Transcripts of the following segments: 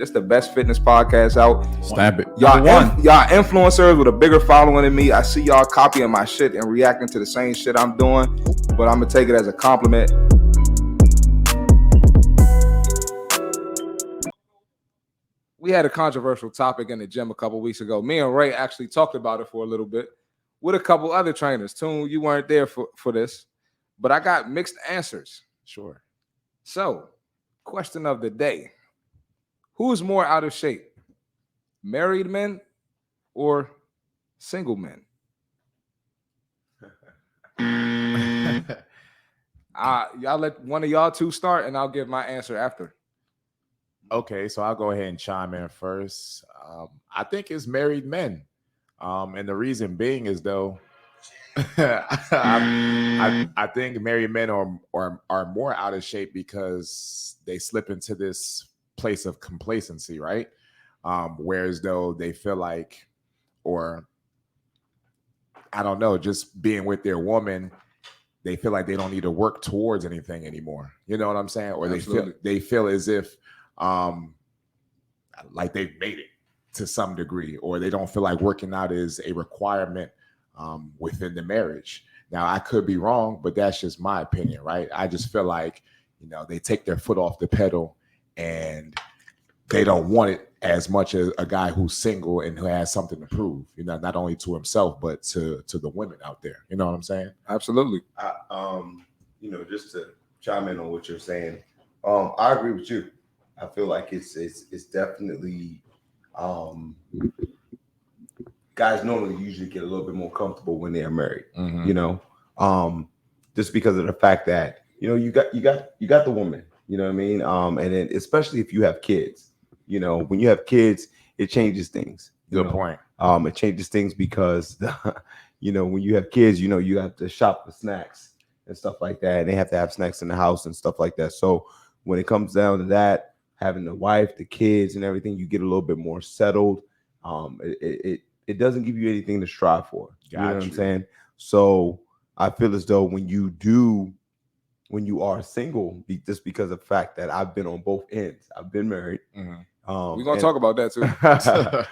This is the best fitness podcast out. Stamp it. Y'all influencers with a bigger following than me. I see y'all copying my shit and reacting to the same shit I'm doing, but I'm gonna take it as a compliment. We had a controversial topic in the gym a couple weeks ago. Me and Ray actually talked about it for a little bit with a couple other trainers. Toon, you weren't there for this, but I got mixed answers. Sure. So, question of the day. Who's more out of shape? Married men or single men? Y'all let one of y'all two start and I'll give my answer after. Okay, so I'll go ahead and chime in first. I think it's married men. And the reason being is though, I think married men are more out of shape because they slip into this place of complacency, right? Whereas though they feel like, or I don't know, just being with their woman, they feel like they don't need to work towards anything anymore. You know what I'm saying? Or they feel as if like they've made it to some degree, or they don't feel like working out is a requirement within the marriage. Now, I could be wrong, but that's just my opinion, right? I just feel like, they take their foot off the pedal and they don't want it as much as a guy who's single and who has something to prove, not only to himself, but to the women out there. You know what I'm saying? Absolutely. Just to chime in on what you're saying, I agree with you. I feel like it's definitely guys normally usually get a little bit more comfortable when they are married. Mm-hmm. Just because of the fact that you got the woman. You know what I mean? And then especially if you have kids, when you have kids, it changes things. Good point. It changes things because when you have kids, you have to shop for snacks and stuff like that. And they have to have snacks in the house and stuff like that. So when it comes down to that, having the wife, the kids, and everything, you get a little bit more settled. It doesn't give you anything to strive for. You know what I'm saying? So I feel as though when you are single, just because of the fact that I've been on both ends, I've been married. Mm-hmm. We're gonna talk about that too.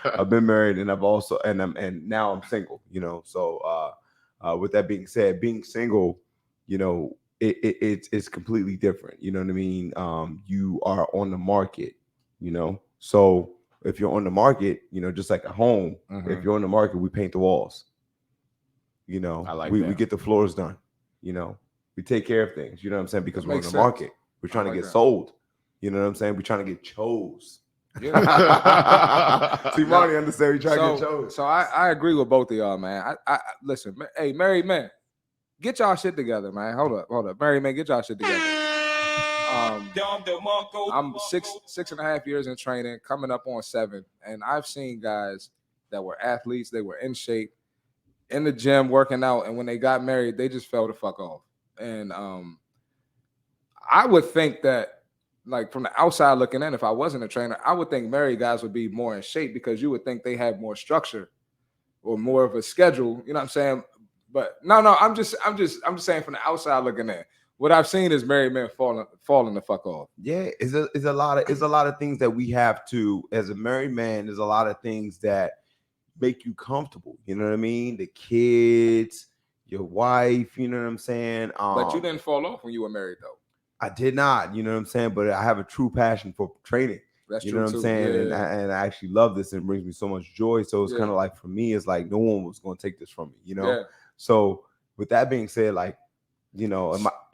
I've been married, and and now I'm single. So with that being said, being single, it's completely different. You know what I mean? You are on the market. So if you're on the market, just like a home, mm-hmm. If you're on the market, we paint the walls. I like we get the floors done. We take care of things, you know what I'm saying? Because we're on the market. We're trying to get sold. You know what I'm saying? We're trying to get chose. Yeah. See, Marty understand we trying to get chose. So I agree with both of y'all, man. I listen, hey, married men, get y'all shit together, man. Hold up. Married men, get y'all shit together. I'm 6.5 years in training, coming up on 7. And I've seen guys that were athletes, they were in shape, in the gym, working out. And when they got married, they just fell the fuck off. And I would think that, like, from the outside looking in, if I wasn't a trainer, I would think married guys would be more in shape because you would think they have more structure or more of a schedule. You know what I'm saying? But no, I'm just saying from the outside looking in. What I've seen is married men falling the fuck off. Yeah, it's a lot of things that we have to, as a married man, there's a lot of things that make you comfortable. You know what I mean? The kids, your wife, you know what I'm saying? But you didn't fall off when you were married, though. I did not, you know what I'm saying? But I have a true passion for training. That's you true, know what I'm saying? Yeah. And I actually love this, and it brings me so much joy. So it's kind of like, for me, it's like no one was going to take this from me, Yeah. So with that being said, like, and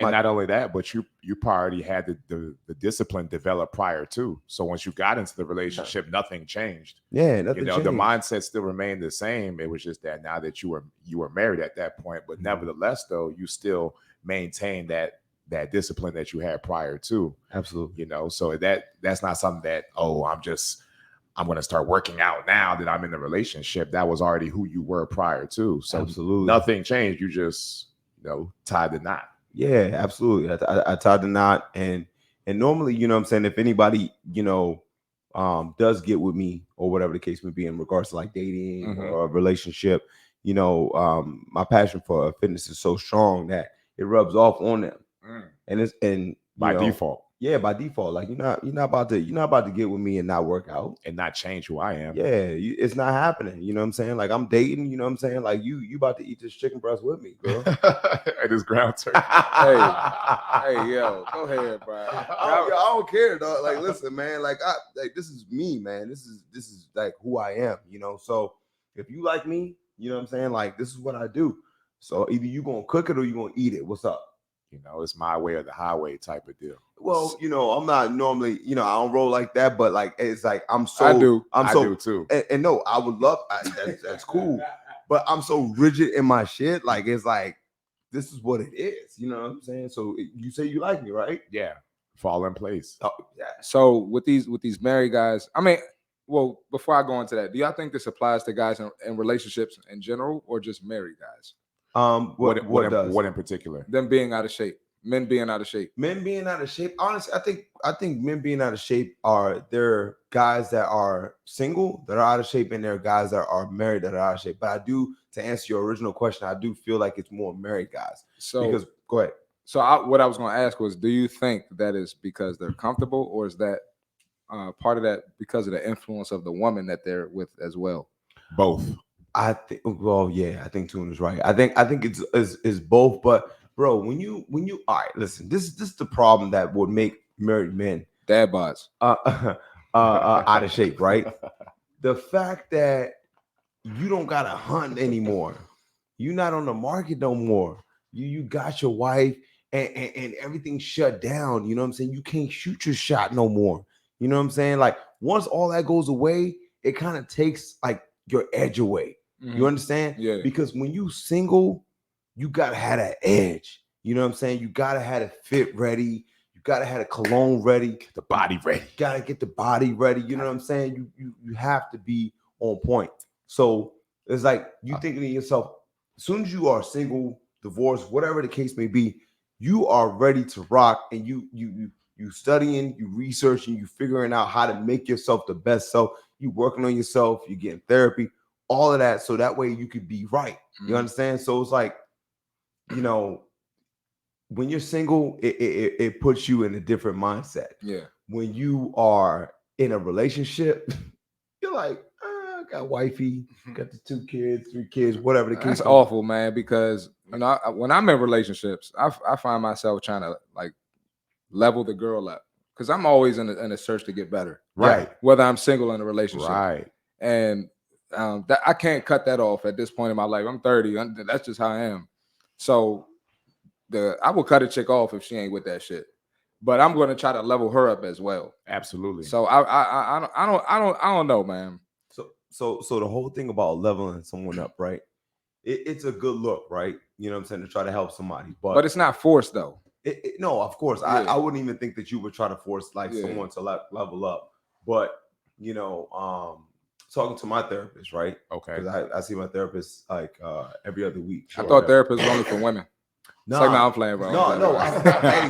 not only that, but you already had the discipline developed prior to. So once you got into the relationship, nothing changed. Yeah, nothing changed. The mindset still remained the same. It was just that now that you were married at that point, but nevertheless, though, you still maintain that discipline that you had prior to. Absolutely. So that's not something that, I'm going to start working out now that I'm in the relationship. That was already who you were prior to. So absolutely nothing changed. You just tied the knot. Yeah, absolutely. I tied the knot, and normally, you know what I'm saying, if anybody, does get with me or whatever the case may be in regards to like dating mm-hmm. or a relationship, my passion for fitness is so strong that it rubs off on them. And it's by default. Yeah, by default, like you're not about to get with me and not work out and not change who I am. Yeah, it's not happening. You know what I'm saying? Like I'm dating. You know what I'm saying? Like you about to eat this chicken breast with me, girl. It is ground turkey. Hey, yo, go ahead, bro. I don't care, dog. Like, listen, man. Like this is me, man. This is like who I am. You know. So if you like me, you know what I'm saying. Like this is what I do. So either you gonna cook it or you gonna eat it. What's up? You know, it's my way or the highway type of deal. Well, I'm not normally, I don't roll like that, but like it's like I do too. And no, I would love that's cool, but I'm so rigid in my shit. Like it's like this is what it is. You know what I'm saying? So you say you like me, right? Yeah, fall in place. Oh, yeah. So with these married guys, I mean, well, before I go into that, do y'all think this applies to guys in relationships in general or just married guys? What in particular? Them being out of shape, men being out of shape. Men being out of shape. Honestly, I think men being out of shape there guys that are single that are out of shape, and there are guys that are married that are out of shape. But I do, to answer your original question, I do feel like it's more married guys. So because go ahead. So what I was going to ask was, do you think that is because they're comfortable, or is that part of that because of the influence of the woman that they're with as well? Both. I think. Well, yeah, I think Tune is right. I think it's both. But bro, when you all right, listen, this is the problem that would make married men dad bods out of shape, right? The fact that you don't gotta hunt anymore, you're not on the market no more. You got your wife and everything's shut down. You know what I'm saying? You can't shoot your shot no more. You know what I'm saying? Like once all that goes away, it kind of takes like your edge away. Mm-hmm. You understand? Yeah. Because when you single, you gotta have that edge. You know what I'm saying? You gotta have it fit ready. You gotta have the cologne ready, the body ready. You gotta get the body ready. You know what I'm saying? You have to be on point. So it's like you thinking to yourself, as soon as you are single, divorced, whatever the case may be, you are ready to rock, and you studying, you researching, you figuring out how to make yourself the best self. You working on yourself, you getting therapy, all of that, so that way you could be right. You understand? So it's like, when you're single, it puts you in a different mindset. Yeah. When you are in a relationship, you're like, I got wifey, got the 2 kids, 3 kids, whatever the case. That's awful, man, because when I'm in relationships, I find myself trying to like level the girl up, because I'm always in a search to get better, right? Whether I'm single or in a relationship, right? And I can't cut that off at this point in my life. I'm 30. That's just how I am. So I will cut a chick off if she ain't with that shit, but I'm going to try to level her up as well. Absolutely. So I don't know, man. So the whole thing about leveling someone up, right? It's a good look, right? You know what I'm saying, to try to help somebody, but it's not forced though. No, of course. Yeah. I wouldn't even think that you would try to force someone to level up. But talking to my therapist, right? Okay. Because I see my therapist like every other week. I thought therapists were only for women. No, like, I'm playing, bro. No. Hey,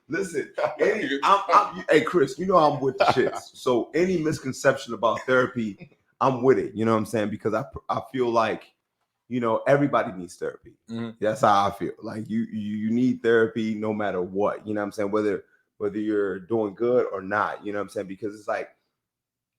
listen. Hey, Chris, I'm with the shits. So any misconception about therapy, I'm with it. You know what I'm saying? Because I feel like, everybody needs therapy. Mm-hmm. That's how I feel. Like you need therapy no matter what. You know what I'm saying? Whether you're doing good or not. You know what I'm saying? Because it's like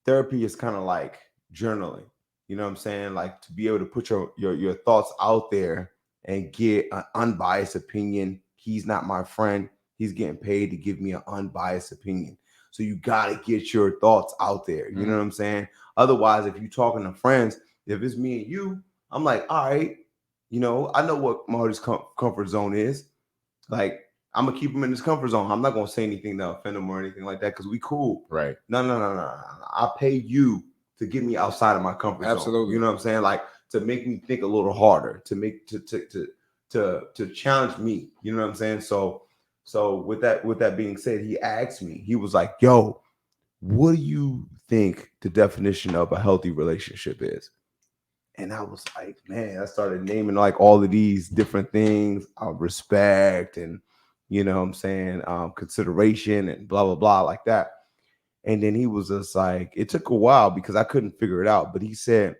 therapy is kind of like journaling. You know what I'm saying? Like to be able to put your thoughts out there and get an unbiased opinion. He's not my friend. He's getting paid to give me an unbiased opinion. So you got to get your thoughts out there. You know what I'm saying? Otherwise, if you're talking to friends, if it's me and you, I'm like, all right, I know what Marty's comfort zone is. Like, I'm going to keep him in his comfort zone. I'm not going to say anything to offend him or anything like that because we cool. Right. No. I pay you to get me outside of my comfort zone. Absolutely. You know what I'm saying? Like, to make me think a little harder, to challenge me. You know what I'm saying? So with that being said, he asked me, he was like, yo, what do you think the definition of a healthy relationship is? And I was like, man, I started naming like all of these different things, respect and, consideration and blah, blah, blah, like that. And then he was just like, it took a while because I couldn't figure it out. But he said,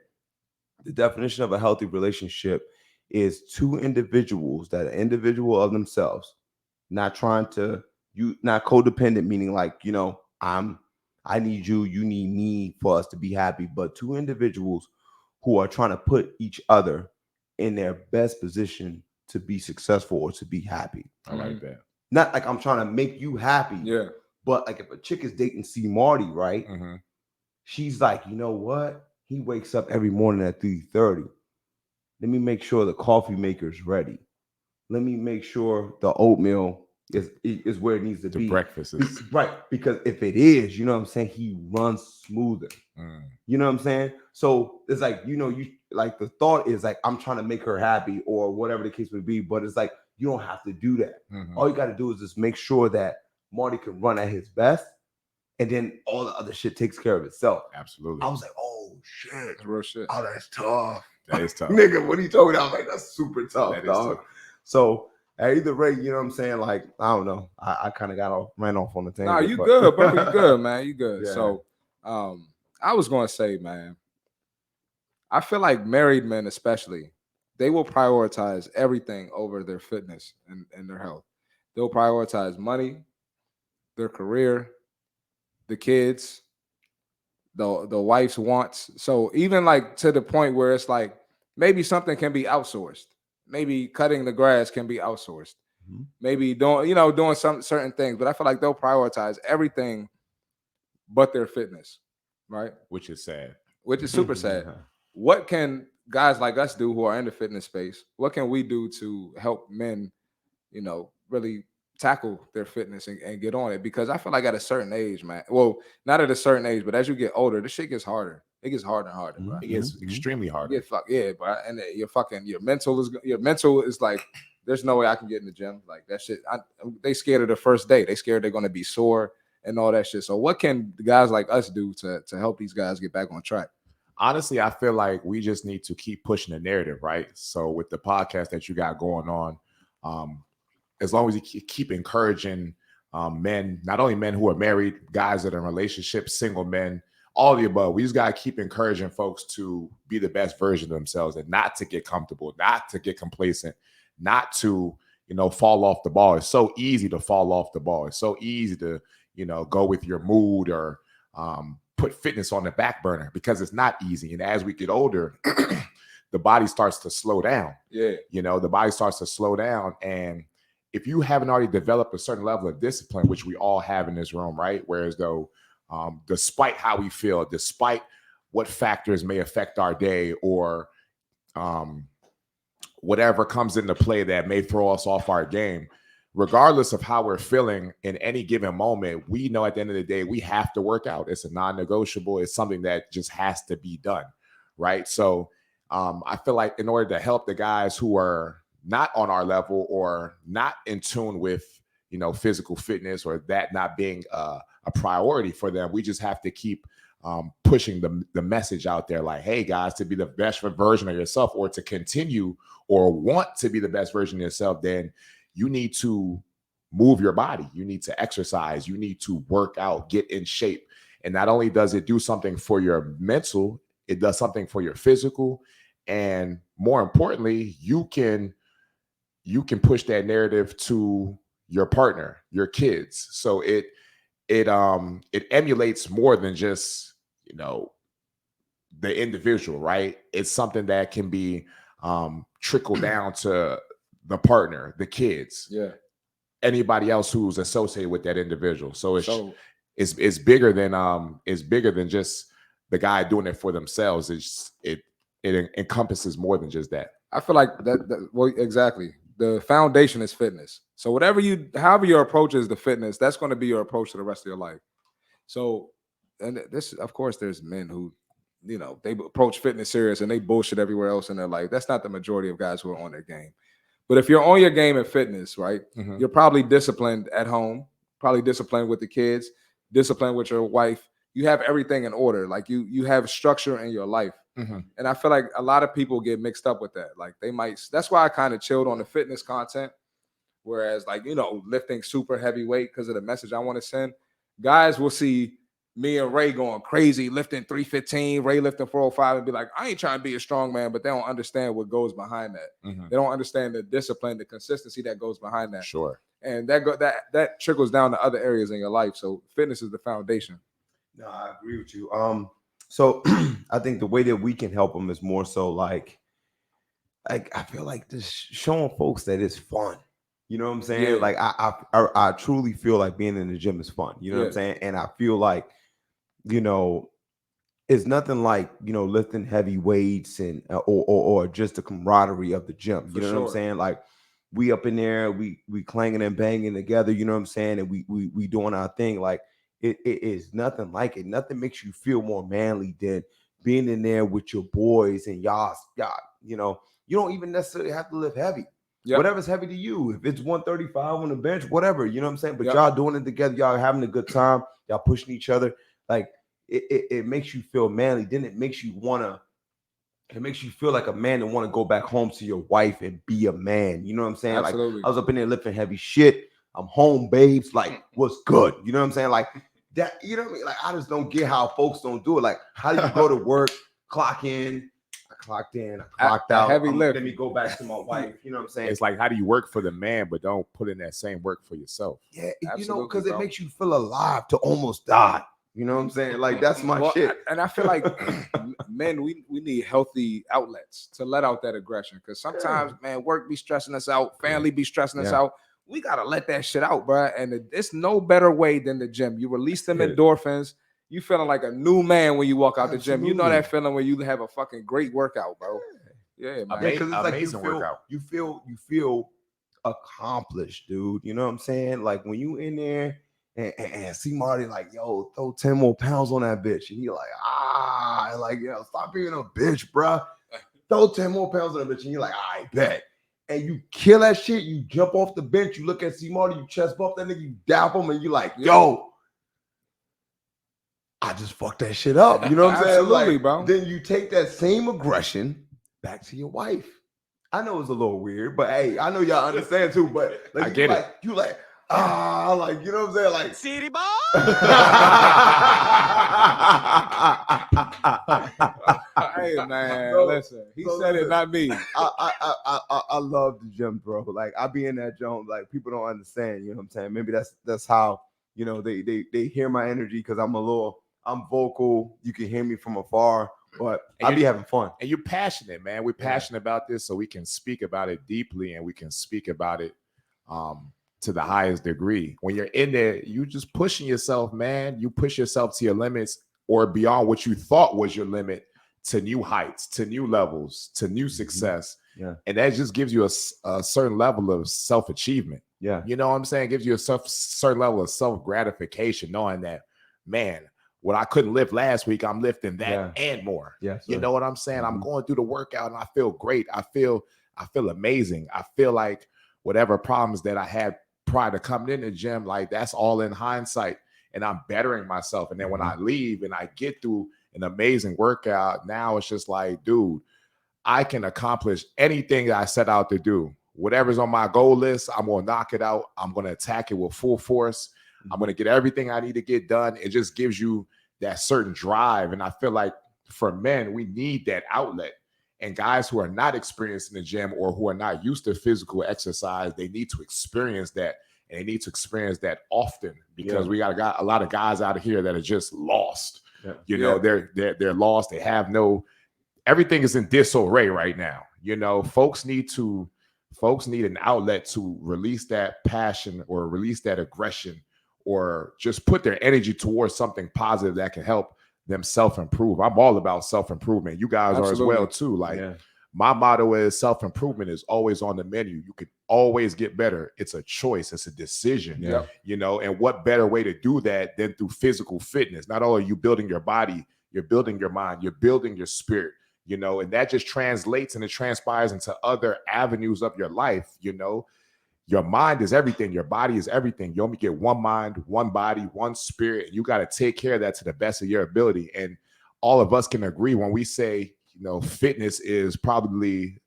the definition of a healthy relationship is 2 individuals that are individual of themselves, not trying to you not codependent, meaning like, you know, I need you, you need me for us to be happy, but two individuals who are trying to put each other in their best position to be successful or to be happy. I like that. Not like I'm trying to make you happy. Yeah. But like if a chick is dating CMarty, right? Mm-hmm. She's like, you know what? He wakes up every morning at 3:30. Let me make sure the coffee maker's ready. Let me make sure the oatmeal is where it needs to The be. breakfast is Right. Because if it is, you know what I'm saying, he runs smoother. You know what I'm saying? So it's like, you know, you like the thought is like, I'm trying to make her happy or whatever the case may be. But it's like, you don't have to do that. All you got to do is just make sure that Marty can run at his best. And then all the other shit takes care of itself. Absolutely. I was like, oh shit. That's real shit. Oh, that's tough. That is tough. Nigga, when he told me that, I was like, that's super tough, That is dog. tough. So at either rate, you know what I'm saying? Like, I don't know. I kind of ran off on the tangent. Nah, you but... good, bro. You good, man. You good. Yeah. So I was gonna say, man, I feel like married men especially, they will prioritize everything over their fitness and their health. They'll prioritize money, their career, the kids, the wife's wants. So even like to the point where it's like maybe something can be outsourced. Maybe cutting the grass can be outsourced. Maybe doing some certain things, but I feel like they'll prioritize everything but their fitness, right? Which is sad. Which is super sad. What can guys like us do who are in the fitness space? What can we do to help men, really tackle their fitness and get on it? Because I feel like at a certain age, man. Well, not at a certain age, but as you get older, this shit gets harder. It gets harder and harder, bro. It gets extremely hard. Yeah, bro. And your mental is like, there's no way I can get in the gym. Like that shit. They scared of the first day. They scared they're gonna be sore and all that shit. So what can guys like us do to help these guys get back on track? Honestly, I feel like we just need to keep pushing the narrative, right? So with the podcast that you got going on, as long as you keep encouraging men, not only men who are married, guys that are in relationships, single men, all the above, we just got to keep encouraging folks to be the best version of themselves and not to get comfortable, not to get complacent, not to, fall off the ball. It's so easy to fall off the ball. It's so easy to, go with your mood or put fitness on the back burner because it's not easy. And as we get older, the body starts to slow down. Yeah. The body starts to slow down. And if you haven't already developed a certain level of discipline, which we all have in this room, right? Whereas though, despite how we feel, despite what factors may affect our day or whatever comes into play that may throw us off our game, regardless of how we're feeling in any given moment, we know at the end of the day, we have to work out. It's a non-negotiable. It's something that just has to be done, right? So I feel like in order to help the guys who are not on our level or not in tune with, physical fitness or that not being a priority for them, we just have to keep pushing the message out there like, hey, guys, to be the best version of yourself or to continue or want to be the best version of yourself, then you need to move your body. You need to exercise. You need to work out, get in shape. And not only does it do something for your mental, it does something for your physical. And more importantly, you can push that narrative to your partner, your kids. So it emulates more than just, the individual, right? It's something that can be trickled down to the partner, the kids, anybody else who's associated with that individual. So it's bigger than just the guy doing it for themselves. It encompasses more than just that. I feel like that well, exactly. The foundation is fitness. So however your approach is to fitness, that's going to be your approach to the rest of your life. So, and this, of course, there's men who, they approach fitness serious and they bullshit everywhere else in their life. That's not the majority of guys who are on their game. But if you're on your game in fitness, right, you're probably disciplined at home, probably disciplined with the kids, disciplined with your wife. You have everything in order. Like you have structure in your life. And I feel like a lot of people get mixed up with that. Like that's why I kind of chilled on the fitness content. Whereas like, lifting super heavyweight because of the message I want to send, guys will see me and Ray going crazy, lifting 315, Ray lifting 405, and be like, I ain't trying to be a strong man, but they don't understand what goes behind that. Mhm. They don't understand the discipline, the consistency that goes behind that. Sure. And that trickles down to other areas in your life. So fitness is the foundation. No, I agree with you. So I think the way that we can help them is more so like I feel like just showing folks that it's fun. You know what I'm saying? Yeah. Like I truly feel like being in the gym is fun. You know what I'm Yeah. saying? And I feel like, you know, it's nothing like, you know, lifting heavy weights and or just the camaraderie of the gym. For You know what I'm sure. saying? Like we up in there, we clanging and banging together. You know what I'm saying? And we doing our thing. Like it is nothing like it. Nothing makes you feel more manly than being in there with your boys and y'all. You know, you don't even necessarily have to lift heavy. Yep. Whatever's heavy to you. If it's 135 on the bench, whatever. You know what I'm saying? But Yep. y'all doing it together. Y'all having a good time. Y'all pushing each other. Like it makes you feel manly. Then it makes you feel like a man and want to go back home to your wife and be a man. You know what I'm saying? Absolutely. Like I was up in there lifting heavy shit. I'm home, babes. Like, what's good? You know what I'm saying? Like that, you know what I mean? Like, I just don't get how folks don't do it. Like, how do you go to work, clock in? I clocked in, I clocked out. Heavy lift. Let me go back to my wife. You know what I'm saying? It's like, how do you work for the man, but don't put in that same work for yourself? Yeah, you know, Absolutely, because it bro. makes you feel alive to almost die. You know what I'm saying? Like, that's my shit. And I feel like men, we need healthy outlets to let out that aggression. Because sometimes, man, work be stressing us out, family be stressing us out. We gotta let that shit out, bro. And it's no better way than the gym. You release them endorphins. You feeling like a new man when you walk out the gym. You know that feeling when you have a fucking great workout, bro. Yeah, man. Because it's like Amazing workout. you feel accomplished, dude. You know what I'm saying? Like when you in there and see Marty like, yo, throw 10 more pounds on that bitch. And you're like, like, yo, stop being a bitch, bro. Throw 10 more pounds on that bitch. And you're like, I bet. And you kill that shit, you jump off the bench, you look at C Marty, you chest bump that nigga, you dap him, and you like, yo, I just fucked that shit up. You know what I'm saying? Absolutely, Like, bro. Then you take that same aggression back to your wife. I know it's a little weird, but hey, I know y'all understand too. But like, I get it. You like, like, you know what I'm saying? Like, City boy. Hey man, So- listen. He so said listen. it, not me. I love the gym, bro. Like I be in that gym, like people don't understand. You know what I'm saying? Maybe that's how, you know, they hear my energy because I'm vocal. You can hear me from afar, but I be having fun. And you're passionate, man. We're passionate about this, so we can speak about it deeply, and we can speak about it to the highest degree. When you're in there, you just pushing yourself, man. You push yourself to your limits or beyond what you thought was your limit, to new heights, to new levels, to new success. Yeah. And that just gives you a certain level of self-achievement. Yeah. You know what I'm saying? It gives you a certain level of self-gratification, knowing that, man, what I couldn't lift last week, I'm lifting that and more. Yeah, you know what I'm saying? I'm going through the workout and I feel great. I feel amazing. I feel like whatever problems that I had prior to coming in the gym, like that's all in hindsight, and I'm bettering myself. And then when I leave and I get through an amazing workout, now it's just like, dude, I can accomplish anything that I set out to do. Whatever's on my goal list, I'm going to knock it out. I'm going to attack it with full force. I'm going to get everything I need to get done. It just gives you that certain drive. And I feel like for men, we need that outlet. And guys who are not experienced in the gym or who are not used to physical exercise, they need to experience that. And they need to experience that often, because we got a lot of guys out here that are just lost. You know, they're lost. They have everything is in disarray right now. You know, folks need an outlet to release that passion or release that aggression, or just put their energy towards something positive that can help them self-improve. I'm all about self-improvement. You guys are as well too. Like my motto is self-improvement is always on the menu. You could always get better. It's a choice. It's a decision. You know, and what better way to do that than through physical fitness? Not only are you building your body, you're building your mind, you're building your spirit, you know, and that just translates and it transpires into other avenues of your life. You know, your mind is everything. Your body is everything. You only get one mind, one body, one spirit. You got to take care of that to the best of your ability. And all of us can agree when we say, you know, fitness is probably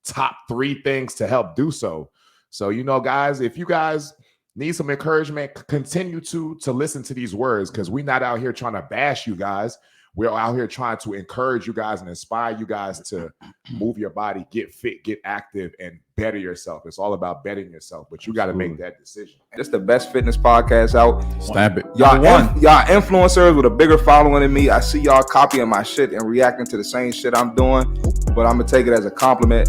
top 3 things to help do so. So, you know, guys, if you guys need some encouragement, continue to listen to these words, because we're not out here trying to bash you guys. We're out here trying to encourage you guys and inspire you guys to move your body, get fit, get active, and better yourself. It's all about bettering yourself, but you got to make that decision. It's the best fitness podcast out. Stamp it. Y'all influencers with a bigger following than me. I see y'all copying my shit and reacting to the same shit I'm doing, but I'm gonna take it as a compliment.